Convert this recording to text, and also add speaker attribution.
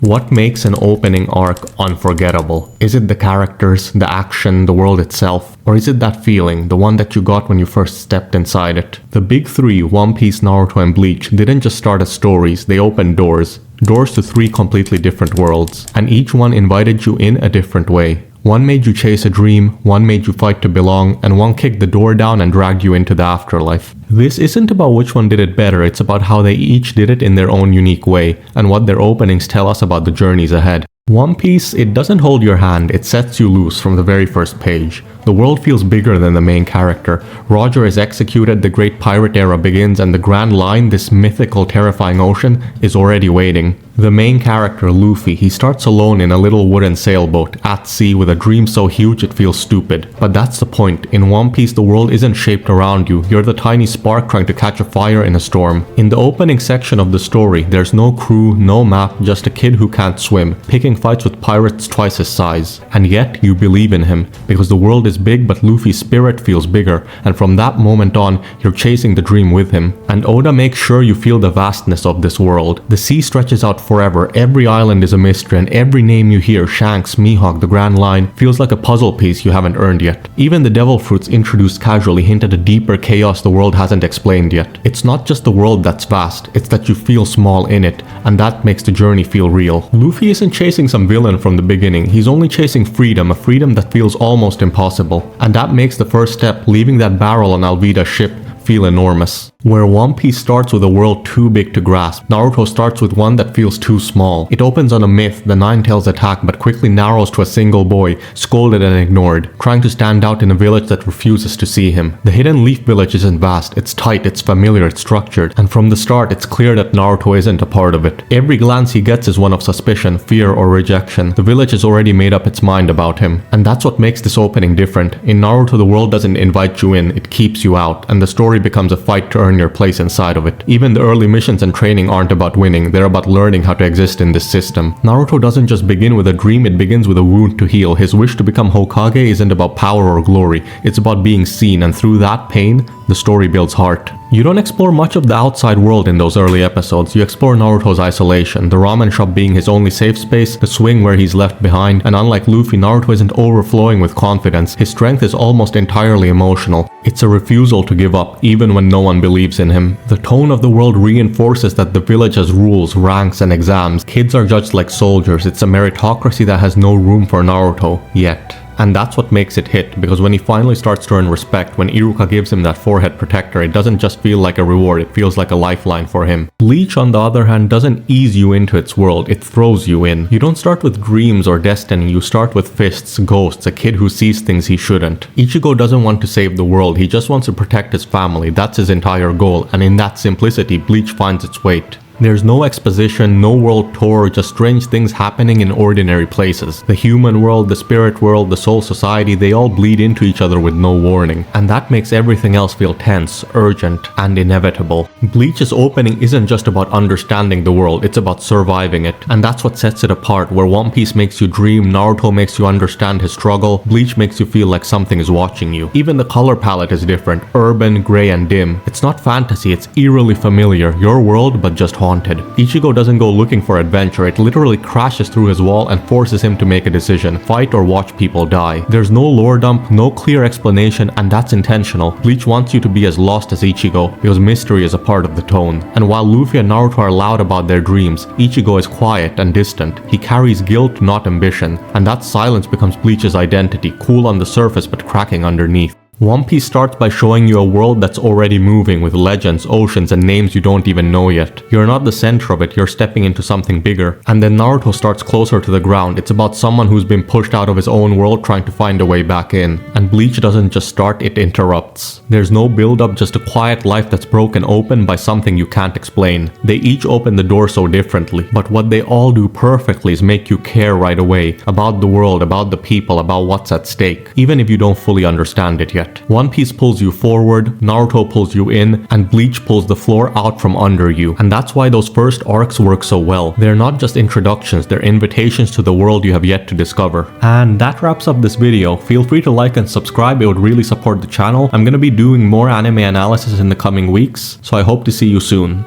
Speaker 1: What makes an opening arc unforgettable? Is it the characters, the action, the world itself? Or is it that feeling, the one that you got when you first stepped inside it? The big three, One Piece, Naruto, and Bleach, didn't just start as stories, they opened doors. Doors to three completely different worlds. And each one invited you in a different way. One made you chase a dream, one made you fight to belong, and one kicked the door down and dragged you into the afterlife. This isn't about which one did it better, it's about how they each did it in their own unique way, and what their openings tell us about the journeys ahead. One Piece, it doesn't hold your hand, it sets you loose from the very first page. The world feels bigger than the main character. Roger is executed, the great pirate era begins, and the Grand Line, this mythical, terrifying ocean, is already waiting. The main character, Luffy, he starts alone in a little wooden sailboat, at sea, with a dream so huge it feels stupid. But that's the point. In One Piece, the world isn't shaped around you. You're the tiny spark trying to catch a fire in a storm. In the opening section of the story, there's no crew, no map, just a kid who can't swim, picking fights with pirates twice his size. And yet, you believe in him, because the world is big, but Luffy's spirit feels bigger, and from that moment on, you're chasing the dream with him. And Oda makes sure you feel the vastness of this world. The sea stretches out forever, every island is a mystery, and every name you hear, Shanks, Mihawk, the Grand Line, feels like a puzzle piece you haven't earned yet. Even the devil fruits introduced casually hint at a deeper chaos the world hasn't explained yet. It's not just the world that's vast, it's that you feel small in it, and that makes the journey feel real. Luffy isn't chasing some villain from the beginning, he's only chasing freedom, a freedom that feels almost impossible. And that makes the first step, leaving that barrel on Alvida's ship, feel enormous. Where One Piece starts with a world too big to grasp, Naruto starts with one that feels too small. It opens on a myth, the Nine Tails attack, but quickly narrows to a single boy, scolded and ignored, trying to stand out in a village that refuses to see him. The Hidden Leaf village isn't vast, it's tight, it's familiar, it's structured, and from the start it's clear that Naruto isn't a part of it. Every glance he gets is one of suspicion, fear, or rejection. The village has already made up its mind about him, and that's what makes this opening different. In Naruto, the world doesn't invite you in, it keeps you out, and the story becomes a fight to earn your place inside of it. Even the early missions and training aren't about winning, they're about learning how to exist in this system. Naruto doesn't just begin with a dream, it begins with a wound to heal. His wish to become Hokage isn't about power or glory, it's about being seen, and through that pain, the story builds heart. You don't explore much of the outside world in those early episodes. You explore Naruto's isolation, the ramen shop being his only safe space, the swing where he's left behind, and unlike Luffy, Naruto isn't overflowing with confidence. His strength is almost entirely emotional. It's a refusal to give up, even when no one believes in him. The tone of the world reinforces that the village has rules, ranks, and exams. Kids are judged like soldiers. It's a meritocracy that has no room for Naruto, yet. And that's what makes it hit, because when he finally starts to earn respect, when Iruka gives him that forehead protector, it doesn't just feel like a reward, it feels like a lifeline for him. Bleach, on the other hand, doesn't ease you into its world, it throws you in. You don't start with dreams or destiny, you start with fists, ghosts, a kid who sees things he shouldn't. Ichigo doesn't want to save the world, he just wants to protect his family, that's his entire goal, and in that simplicity, Bleach finds its weight. There's no exposition, no world tour, just strange things happening in ordinary places. The human world, the spirit world, the soul society, they all bleed into each other with no warning. And that makes everything else feel tense, urgent, and inevitable. Bleach's opening isn't just about understanding the world, it's about surviving it. And that's what sets it apart. Where One Piece makes you dream, Naruto makes you understand his struggle, Bleach makes you feel like something is watching you. Even the color palette is different, urban, grey, and dim. It's not fantasy, it's eerily familiar. Your world, but just haunted. Ichigo doesn't go looking for adventure, it literally crashes through his wall and forces him to make a decision, fight or watch people die. There's no lore dump, no clear explanation, and that's intentional. Bleach wants you to be as lost as Ichigo, because mystery is a part of the tone. And while Luffy and Naruto are loud about their dreams, Ichigo is quiet and distant. He carries guilt, not ambition, and that silence becomes Bleach's identity, cool on the surface but cracking underneath. One Piece starts by showing you a world that's already moving with legends, oceans, and names you don't even know yet. You're not the center of it, you're stepping into something bigger. And then Naruto starts closer to the ground. It's about someone who's been pushed out of his own world trying to find a way back in. And Bleach doesn't just start, it interrupts. There's no build-up, just a quiet life that's broken open by something you can't explain. They each open the door so differently, but what they all do perfectly is make you care right away about the world, about the people, about what's at stake, even if you don't fully understand it yet. One Piece pulls you forward, Naruto pulls you in, and Bleach pulls the floor out from under you. And that's why those first arcs work so well. They're not just introductions, they're invitations to the world you have yet to discover. And that wraps up this video. Feel free to like and subscribe, it would really support the channel. I'm gonna be doing more anime analysis in the coming weeks, so I hope to see you soon.